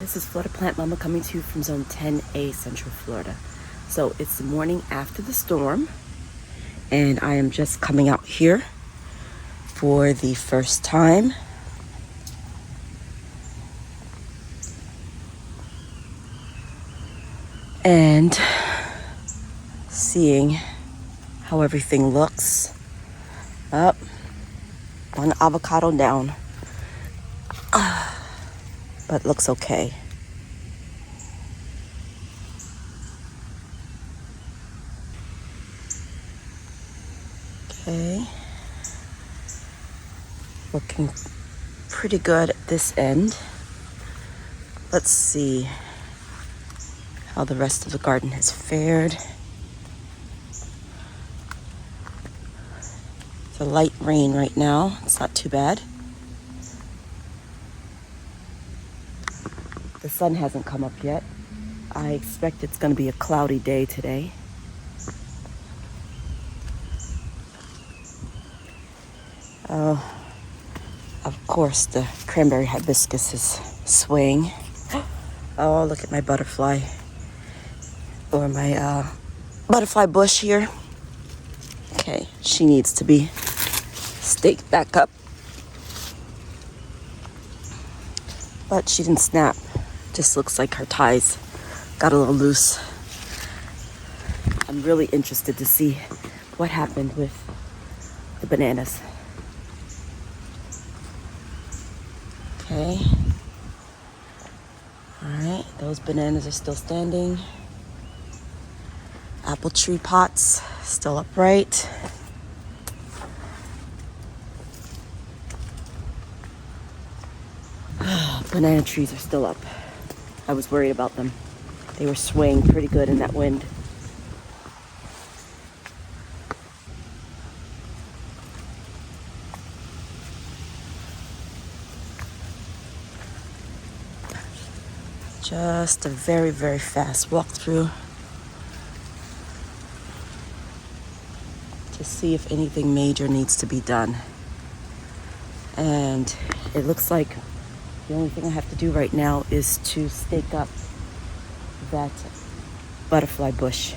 This is Florida Plant Mama coming to you from Zone 10A, Central Florida. So it's the morning after the storm, and I am just coming out here for the first time. And seeing how everything looks. Up, one avocado down, but looks okay. Okay, looking pretty good at this end. Let's see how the rest of the garden has fared. It's a light rain right now. It's not too bad. The sun hasn't come up yet. I expect it's going to be a cloudy day today. Of course, the cranberry hibiscus is swaying. Oh, look at my butterfly. Or my butterfly bush here. Okay, she needs to be staked back up. But she didn't snap. Just looks like her ties got a little loose. I'm really interested to see what happened with the bananas. Okay. All right, those bananas are still standing. Apple tree pots still upright. Banana trees are still up. I was worried about them. They were swaying pretty good in that wind. Just a very, very fast walkthrough to see if anything major needs to be done. And it looks like the only thing I have to do right now is to stake up that butterfly bush.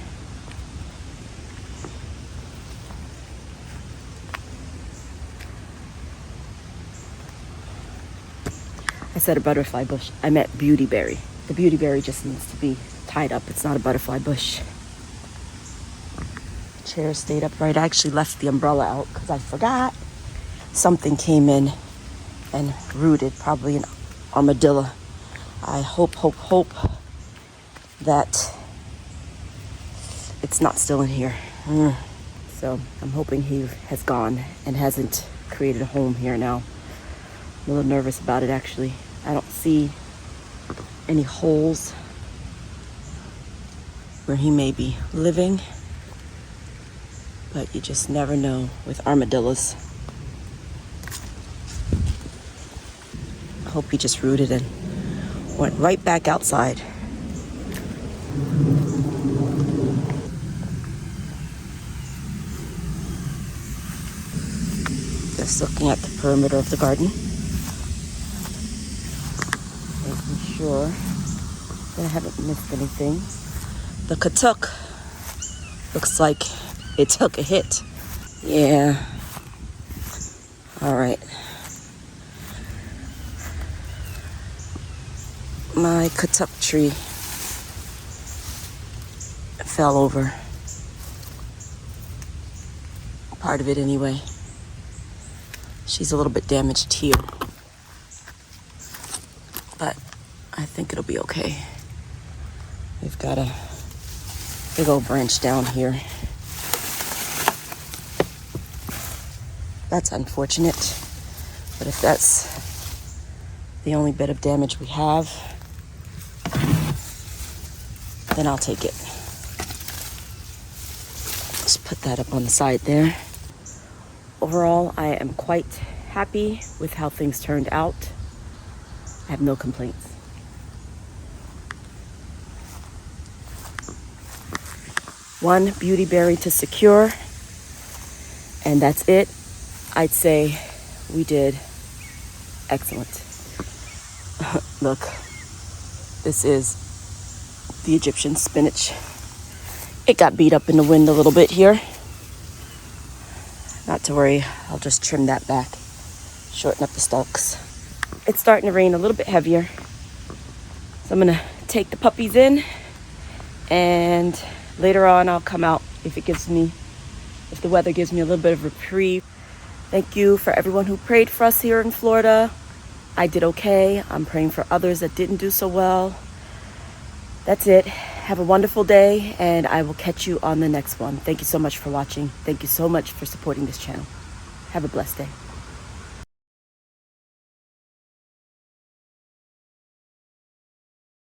I said a butterfly bush. I meant beautyberry. The beautyberry just needs to be tied up. It's not a butterfly bush. Chair stayed upright. I actually left the umbrella out because I forgot. Something came in and rooted, probably an armadillo. I hope that it's not still in here. So I'm hoping he has gone and hasn't created a home here now. I'm a little nervous about it, actually. I don't see any holes where he may be living, but you just never know with armadillos. I hope he just rooted and went right back outside. Just looking at the perimeter of the garden, making sure that I haven't missed anything. The katuk looks like it took a hit. Yeah. All right. My katuk tree fell over. Part of it anyway. She's a little bit damaged here, but I think it'll be okay. We've got a big old branch down here. That's unfortunate, but if that's the only bit of damage we have, then I'll take it. Just put that up on the side there. Overall, I am quite happy with how things turned out. I have no complaints. One beautyberry to secure, and that's it. I'd say we did excellent. Look, This is the Egyptian spinach. It got beat up in the wind a little bit here. Not to worry, I'll just trim that back, shorten up the stalks. It's starting to rain a little bit heavier, so I'm gonna take the puppies in, and later on I'll come out if the weather gives me a little bit of reprieve. Thank you for everyone who prayed for us here in Florida. I did okay. I'm praying for others that didn't do so well. That's it. Have a wonderful day, and I will catch you on the next one. Thank you so much for watching. Thank you so much for supporting this channel. Have a blessed day.